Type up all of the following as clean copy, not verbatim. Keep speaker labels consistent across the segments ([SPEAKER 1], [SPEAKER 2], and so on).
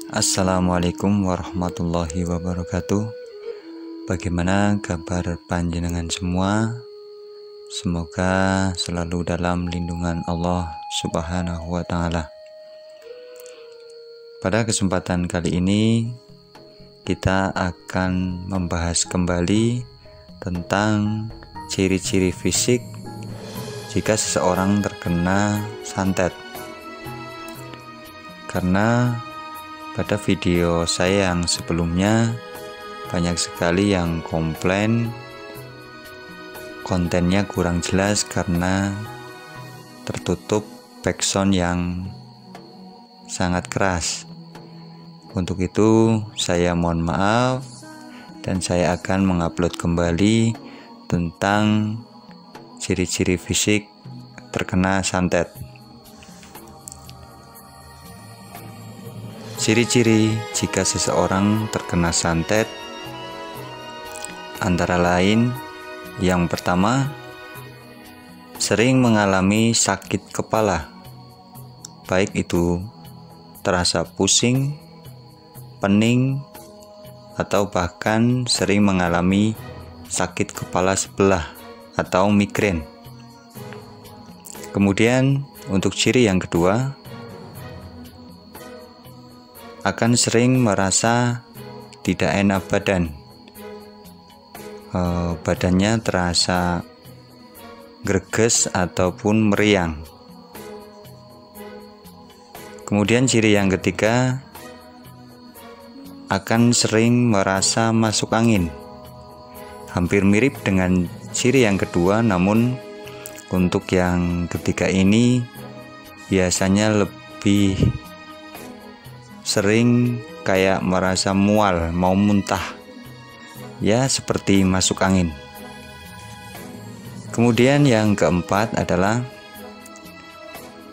[SPEAKER 1] Assalamualaikum warahmatullahi wabarakatuh. Bagaimana kabar panjenengan semua? Semoga selalu dalam lindungan Allah Subhanahu wa Ta'ala. Pada kesempatan kali ini kita akan membahas kembali tentang ciri-ciri fisik jika seseorang terkena santet. Karena pada video saya yang sebelumnya banyak sekali yang komplain kontennya kurang jelas karena tertutup backsound yang sangat keras. Untuk itu saya mohon maaf dan saya akan mengupload kembali tentang ciri-ciri fisik terkena santet. Ciri-ciri jika seseorang terkena santet antara lain, yang pertama, sering mengalami sakit kepala, baik itu terasa pusing, pening, atau bahkan sering mengalami sakit kepala sebelah atau migrain. Kemudian untuk ciri yang kedua, akan sering merasa tidak enak badan, badannya terasa greges ataupun meriang. Kemudian ciri yang ketiga, akan sering merasa masuk angin, hampir mirip dengan ciri yang kedua, namun untuk yang ketiga ini biasanya lebih sering kayak merasa mual, mau muntah, ya seperti masuk angin. Kemudian yang keempat adalah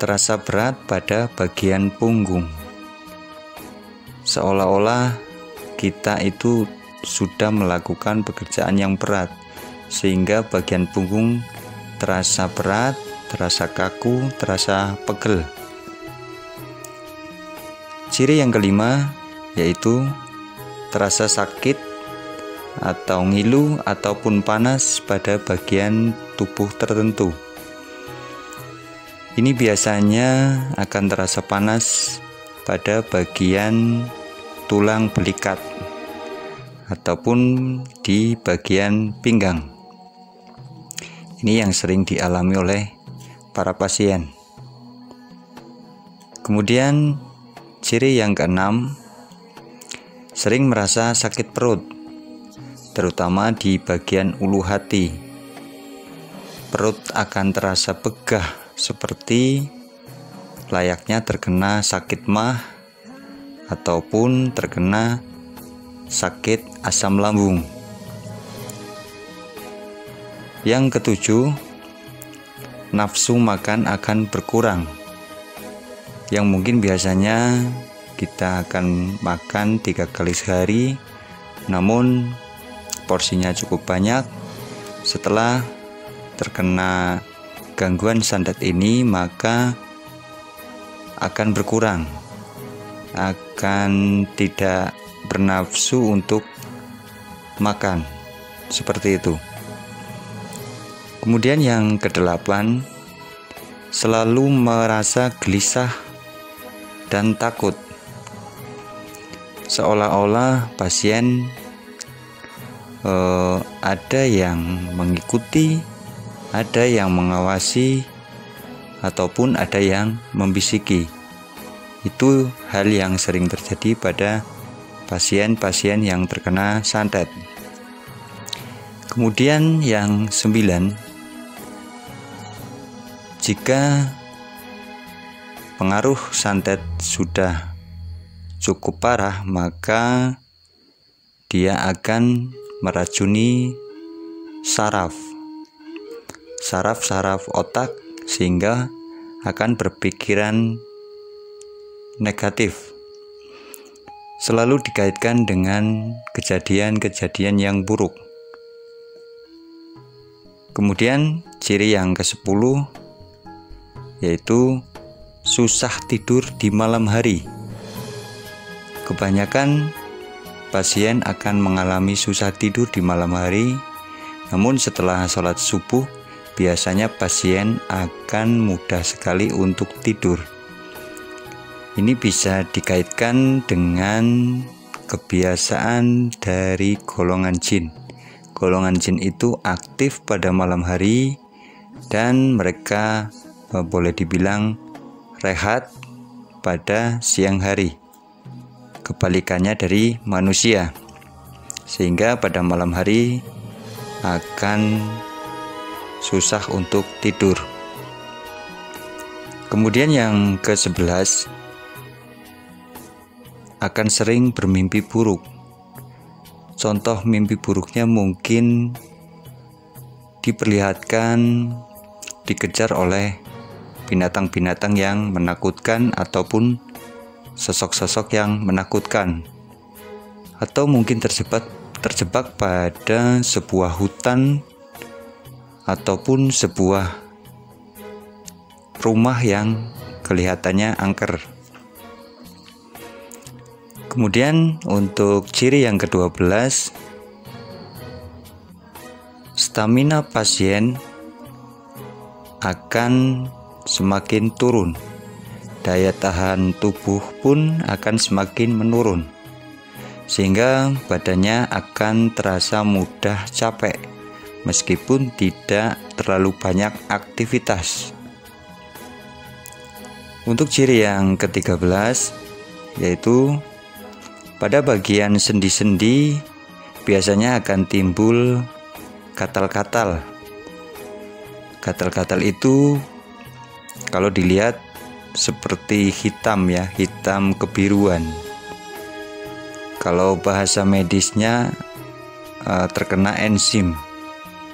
[SPEAKER 1] terasa berat pada bagian punggung, seolah-olah kita itu sudah melakukan pekerjaan yang berat sehingga bagian punggung terasa berat, terasa kaku, terasa pegel. Ciri yang kelima yaitu terasa sakit atau ngilu ataupun panas pada bagian tubuh tertentu. Ini biasanya akan terasa panas pada bagian tulang belikat ataupun di bagian pinggang. Ini yang sering dialami oleh para pasien. Kemudian ciri yang keenam, sering merasa sakit perut, terutama di bagian ulu hati. Perut akan terasa begah seperti layaknya terkena sakit mah ataupun terkena sakit asam lambung. Yang ketujuh, nafsu makan akan berkurang. Yang mungkin biasanya kita akan makan 3 kali sehari, namun porsinya cukup banyak. Setelah terkena gangguan santet ini, maka akan berkurang, akan tidak bernafsu untuk makan, seperti itu. Kemudian yang kedelapan, selalu merasa gelisah dan takut, seolah-olah pasien ada yang mengikuti, ada yang mengawasi, ataupun ada yang membisiki. Itu hal yang sering terjadi pada pasien-pasien yang terkena santet. Kemudian yang 9, jika pengaruh santet sudah cukup parah, maka dia akan meracuni saraf otak sehingga akan berpikiran negatif. Selalu dikaitkan dengan kejadian-kejadian yang buruk. Kemudian ciri yang ke-10 yaitu susah tidur di malam hari. Kebanyakan pasien akan mengalami susah tidur di malam hari, namun setelah sholat subuh biasanya pasien akan mudah sekali untuk tidur. Ini bisa dikaitkan dengan kebiasaan dari golongan jin. Golongan jin itu aktif pada malam hari dan mereka boleh dibilang rehat pada siang hari. Kebalikannya dari manusia, sehingga pada malam hari akan susah untuk tidur. Kemudian yang ke-11, akan sering bermimpi buruk. Contoh mimpi buruknya mungkin diperlihatkan dikejar oleh binatang-binatang yang menakutkan ataupun sosok-sosok yang menakutkan, atau mungkin terjebak pada sebuah hutan ataupun sebuah rumah yang kelihatannya angker. Kemudian untuk ciri yang ke-12, stamina pasien akan semakin turun. Daya tahan tubuh pun akan semakin menurun, sehingga badannya akan terasa mudah capek meskipun tidak terlalu banyak aktivitas. Untuk ciri yang ke-13 yaitu pada bagian sendi-sendi biasanya akan timbul gatal-gatal. Gatal-gatal itu kalau dilihat seperti hitam ya, hitam kebiruan. Kalau bahasa medisnya terkena enzim.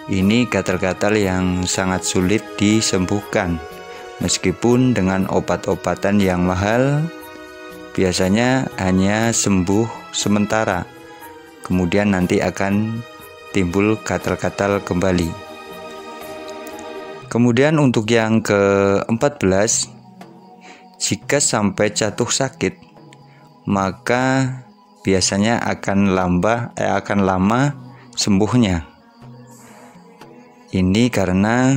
[SPEAKER 1] Ini gatal-gatal yang sangat sulit disembuhkan. Meskipun dengan obat-obatan yang mahal, biasanya hanya sembuh sementara, kemudian nanti akan timbul gatal-gatal kembali. Kemudian untuk yang ke-14, jika sampai jatuh sakit, maka biasanya akan lama sembuhnya. Ini karena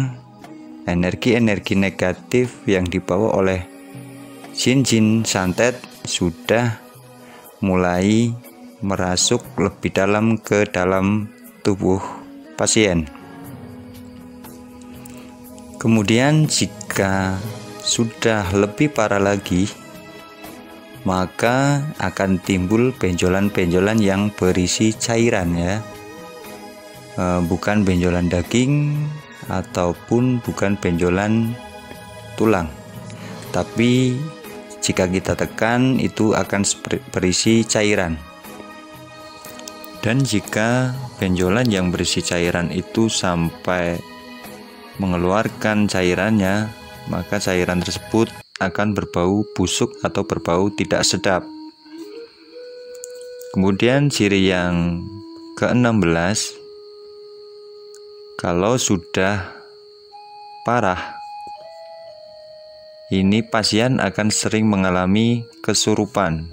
[SPEAKER 1] energi-energi negatif yang dibawa oleh jin-jin santet sudah mulai merasuk lebih dalam ke dalam tubuh pasien. Kemudian jika sudah lebih parah lagi, maka akan timbul benjolan-benjolan yang berisi cairan ya, bukan benjolan daging ataupun bukan benjolan tulang, tapi jika kita tekan itu akan berisi cairan. Dan jika benjolan yang berisi cairan itu sampai mengeluarkan cairannya, maka cairan tersebut akan berbau busuk atau berbau tidak sedap. Kemudian ciri yang ke-16, kalau sudah parah, ini pasien akan sering mengalami kesurupan.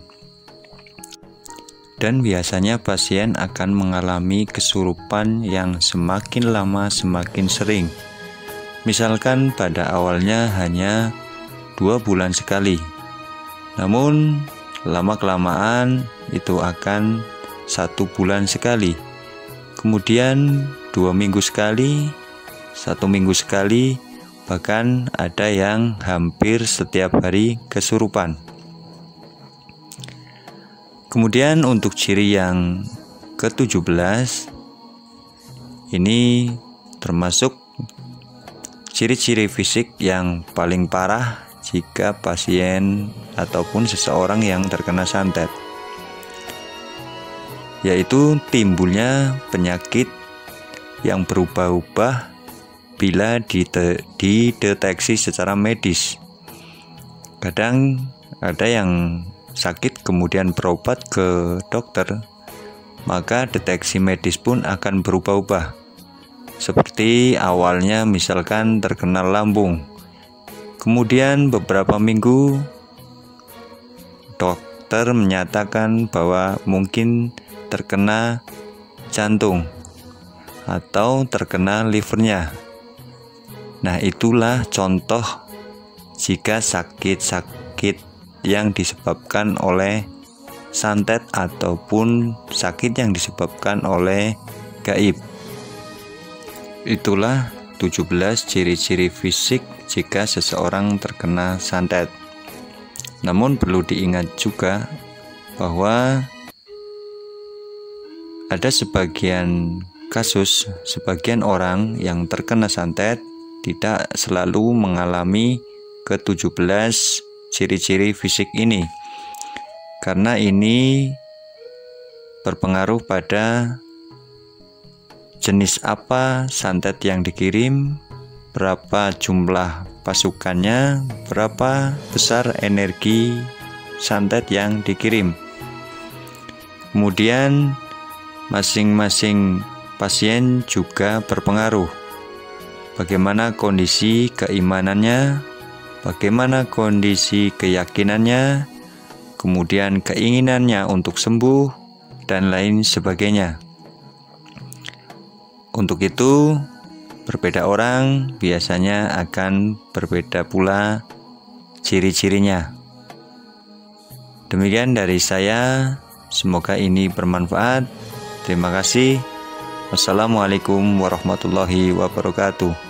[SPEAKER 1] Dan biasanya pasien akan mengalami kesurupan yang semakin lama semakin sering. Misalkan pada awalnya hanya 2 bulan sekali, namun lama-kelamaan itu akan 1 bulan sekali, kemudian 2 minggu sekali, 1 minggu sekali, bahkan ada yang hampir setiap hari kesurupan. Kemudian untuk ciri yang ke-17, ini termasuk ciri-ciri fisik yang paling parah jika pasien ataupun seseorang yang terkena santet, yaitu timbulnya penyakit yang berubah-ubah bila dideteksi secara medis. Kadang ada yang sakit kemudian berobat ke dokter, maka deteksi medis pun akan berubah-ubah. Seperti awalnya misalkan terkena lambung, kemudian beberapa minggu dokter dokter menyatakan bahwa mungkin terkena jantung atau terkena livernya. Nah, itulah contoh jika sakit-sakit yang disebabkan oleh santet ataupun sakit yang disebabkan oleh gaib. Itulah 17 ciri-ciri fisik jika seseorang terkena santet. Namun perlu diingat juga bahwa ada sebagian kasus, sebagian orang yang terkena santet tidak selalu mengalami ke-17 ciri-ciri fisik ini, karena ini berpengaruh pada jenis apa santet yang dikirim, berapa jumlah pasukannya, berapa besar energi santet yang dikirim. Kemudian masing-masing pasien juga berpengaruh. Bagaimana kondisi keimanannya, bagaimana kondisi keyakinannya, kemudian keinginannya untuk sembuh, dan lain sebagainya. Untuk itu, berbeda orang biasanya akan berbeda pula ciri-cirinya. Demikian dari saya, semoga ini bermanfaat. Terima kasih. Wassalamualaikum warahmatullahi wabarakatuh.